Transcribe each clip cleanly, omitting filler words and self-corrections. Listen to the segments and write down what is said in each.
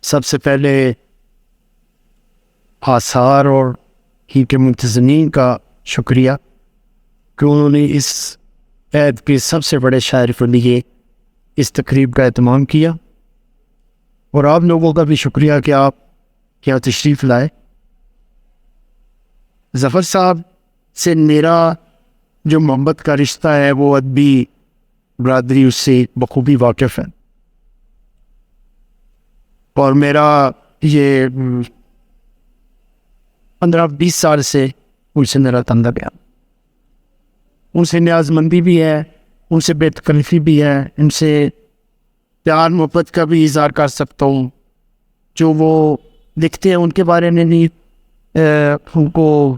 سب سے پہلے آثار اور ان کے منتظمین کا شکریہ کہ انہوں نے اس عید کے سب سے بڑے شاعر کے لیے اس تقریب کا اہتمام کیا، اور آپ لوگوں کا بھی شکریہ کہ آپ یہاں تشریف لائے۔ ظفر صاحب سے میرا جو محبت کا رشتہ ہے وہ ادبی برادری اس سے بخوبی واقف ہے، اور میرا یہ 15-20 سال سے ان سے میرا تعلق ہے۔ ان سے نیاز مندی بھی ہے، ان سے بے تکلفی بھی ہے، ان سے پیار محبت کا بھی اظہار کر سکتا ہوں۔ جو وہ لکھتے ہیں ان کے بارے میں بھی ان کو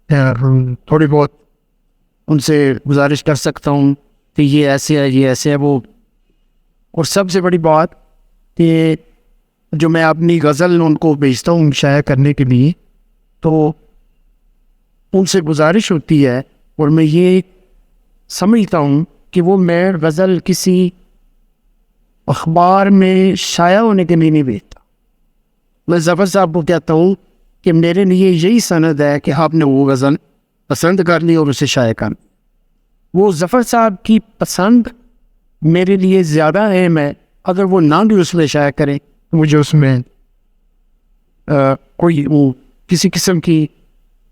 تھوڑی بہت ان سے گزارش کر سکتا ہوں کہ یہ ایسے ہے، یہ ایسے ہے وہ۔ اور سب سے بڑی بات کہ جو میں اپنی غزل ان کو بھیجتا ہوں شائع کرنے کے لیے، تو ان سے گزارش ہوتی ہے، اور میں یہ سمجھتا ہوں کہ وہ میں غزل کسی اخبار میں شائع ہونے کے لیے نہیں بھیجتا۔ میں ظفر صاحب کو کہتا ہوں کہ میرے لیے یہی سند ہے کہ آپ نے وہ غزل پسند کر لی اور اسے شائع کر لی۔ وہ ظفر صاحب کی پسند میرے لیے زیادہ اہم ہے۔ اگر وہ نہ بھی اس میں شائع کریں تو مجھے اس میں کوئی کسی قسم کی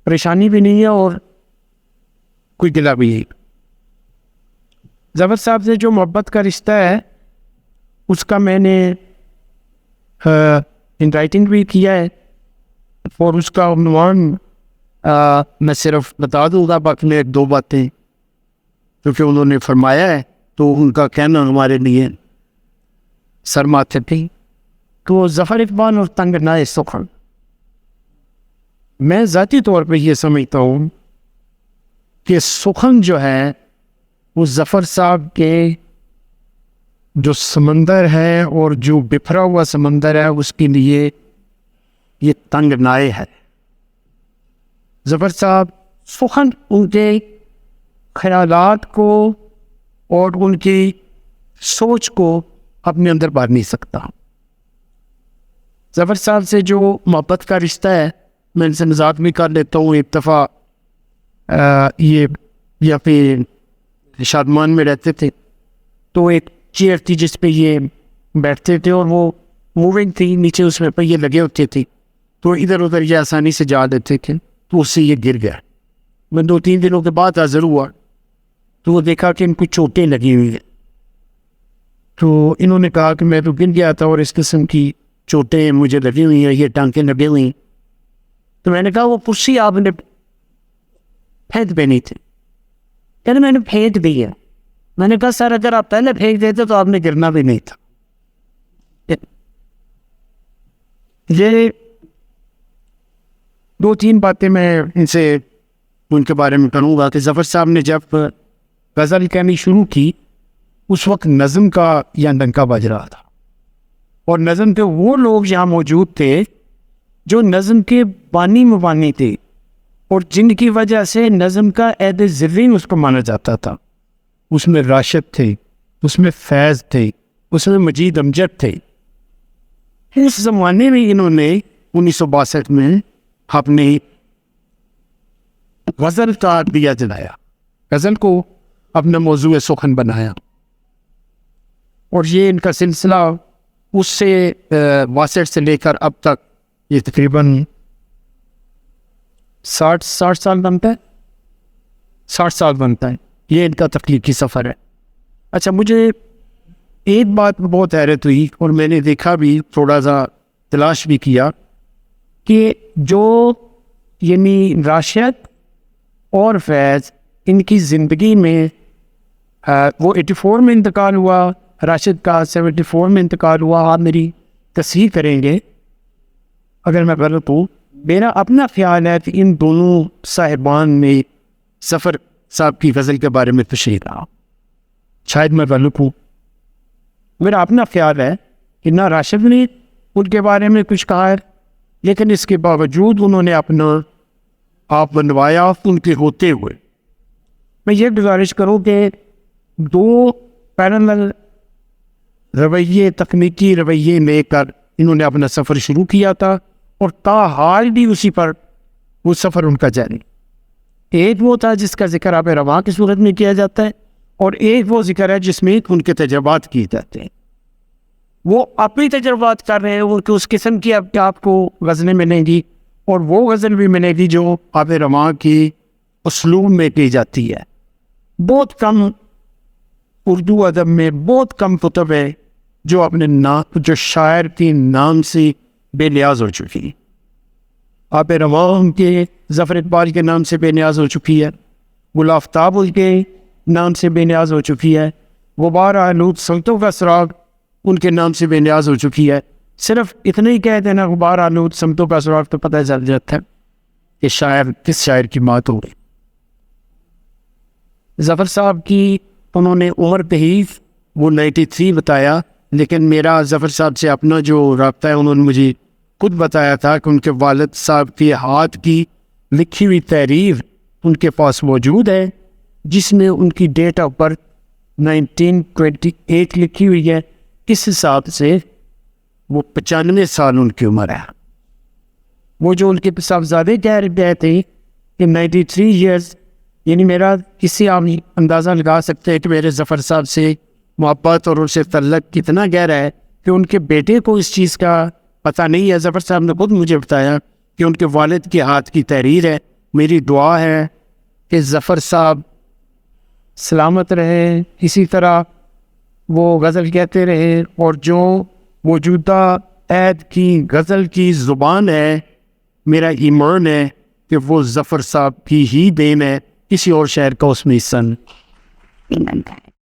پریشانی بھی نہیں ہے اور کوئی گلہ بھی نہیں۔ ظفر صاحب سے جو محبت کا رشتہ ہے اس کا میں نے ان رائٹنگ بھی کیا ہے، اور اس کا عنوان میں صرف بتا دوں گا، باقی میں 1-2 باتیں کیونکہ انہوں نے فرمایا ہے تو ان کا کہنا ہمارے لیے سر ماتھے پہ۔ تو ظفر اقبال اور تنگنائے سخن، میں ذاتی طور پہ یہ سمجھتا ہوں کہ سخن جو ہے وہ ظفر صاحب کے جو سمندر ہے اور جو بکھرا ہوا سمندر ہے اس کے لیے یہ تنگنائے ہے۔ ظفر صاحب سخن ان کے خیالات کو اور ان کی سوچ کو اپنے اندر بھر نہیں سکتا۔ ظفر صاحب سے جو محبت کا رشتہ ہے، میں ان سے مذاق بھی کر لیتا ہوں۔ ایک دفعہ یہ یا پھر شادمان میں رہتے تھے تو ایک چیئر تھی جس پہ یہ بیٹھتے تھے، اور وہ موونگ تھی، نیچے اس میں پہیے لگے ہوتے تھے، تو ادھر ادھر یہ آسانی سے جا دیتے تھے، تو اس سے یہ گر گیا۔ میں 2-3 دنوں کے بعد حاضر ہوا تو وہ دیکھا کہ ان کو چوٹیں لگی ہوئی ہیں۔ تو انہوں نے کہا کہ میں تو گر گیا تھا اور اس قسم کی چوٹیں مجھے لگی ہوئی ہیں، یہ ٹانکیں لگی ہوئی ہیں۔ تو میں نے کہا وہ کرسی آپ نے پھینک دینی تھی۔ کہنے میں نے پھینک دی ہے۔ میں نے کہا سر اگر آپ پہلے پھینک دیتے تو آپ نے گرنا بھی نہیں تھا۔ یہ 2-3 باتیں میں ان سے ان کے بارے میں کروں گا کہ ظفر صاحب نے جب غزل کہنی شروع کی اس وقت نظم کا یا ڈنکا بج رہا تھا، اور نظم کے وہ لوگ یہاں موجود تھے جو نظم کے بانی مبانی تھے، اور جن کی وجہ سے نظم کا عہد زرین اس کو مانا جاتا تھا۔ اس میں راشد تھے، اس میں فیض تھے، اس میں مجید امجد تھے۔ اس زمانے میں انہوں نے 1962 میں اپنی غزل کا دیا جلایا، غزل کو اپنا موضوع سخن بنایا، اور یہ ان کا سلسلہ اس سے 62 سے لے کر اب تک یہ تقریباً 60 سال بنتا ہے، 60 سال بنتا ہے۔ یہ ان کا تخلیقی سفر ہے۔ اچھا، مجھے ایک بات بہت حیرت ہوئی اور میں نے دیکھا بھی، تھوڑا سا تلاش بھی کیا کہ جو یعنی راشد اور فیض ان کی زندگی میں وہ 84 میں انتقال ہوا، راشد کا 74 میں انتقال ہوا۔ آپ میری تصحیح کریں گے اگر میں غلط ہوں۔ میرا اپنا خیال ہے کہ ان دونوں صاحبان نے ظفر صاحب کی غزل کے بارے میں تشریح رہا، شاید میں غلط ہوں۔ میرا اپنا خیال ہے کہ نہ راشد نے ان کے بارے میں کچھ کہا ہے، لیکن اس کے باوجود انہوں نے اپنا آپ بنوایا ان کے ہوتے ہوئے۔ میں یہ گزارش کروں کہ 2 پیرالل رویے، تکنیکی رویے لے کر انہوں نے اپنا سفر شروع کیا تھا اور تاحال بھی اسی پر وہ سفر ان کا جاری. ایک وہ تھا جس کا ذکر آب رواں کی صورت میں کیا جاتا ہے، اور ایک وہ ذکر ہے جس میں ان کے تجربات کیے جاتے ہیں. وہ اپنی تجربات کر رہے ہیں، وہ کہ اس قسم کی آپ کو غزلیں ملیں گی، اور وہ غزل بھی ملے گی جو آب رواں کی اسلوب میں کی جاتی ہے. بہت کم اردو ادب میں بہت کم کتب ہے جو اپنے نام، جو شاعر کے نام سے بے نیاز ہو چکی ہے. آب رواں کے ظفر اقبال کے نام سے بے نیاز ہو چکی ہے، گل آفتاب کے نام سے بے نیاز ہو چکی ہے، غبار آلود سمتوں کا سراغ ان کے نام سے بے نیاز ہو چکی ہے. صرف اتنا ہی کہہ دینا غبار آلود سمتوں کا سراغ تو پتہ چل جاتا ہے کہ شاعر کس شاعر کی موت ہو گئی. ظفر صاحب کی انہوں نے عمر تحیف وہ 93 بتایا، لیکن میرا ظفر صاحب سے اپنا جو رابطہ ہے انہوں نے مجھے خود بتایا تھا کہ ان کے والد صاحب کے ہاتھ کی لکھی ہوئی تحریر ان کے پاس موجود ہے، جس میں ان کی ڈیٹ آف برتھ 1928 لکھی ہوئی ہے. اس حساب سے وہ 95 سال ان کی عمر ہے. وہ جو ان کے صاحبزادے کہہ رہے تھے کہ 93 ایئرز، یعنی میرا کسی آپ اندازہ لگا سکتے ہیں کہ میرے ظفر صاحب سے محبت اور ان سے تعلق کتنا گہرا ہے کہ ان کے بیٹے کو اس چیز کا پتہ نہیں ہے. ظفر صاحب نے خود مجھے بتایا کہ ان کے والد کے ہاتھ کی تحریر ہے. میری دعا ہے کہ ظفر صاحب سلامت رہے، اسی طرح وہ غزل کہتے رہے، اور جو موجودہ عہد کی غزل کی زبان ہے، میرا ایمان ہے کہ وہ ظفر صاحب کی ہی دین ہے، کسی اور شاعر کا اس میں حصہ نہیں.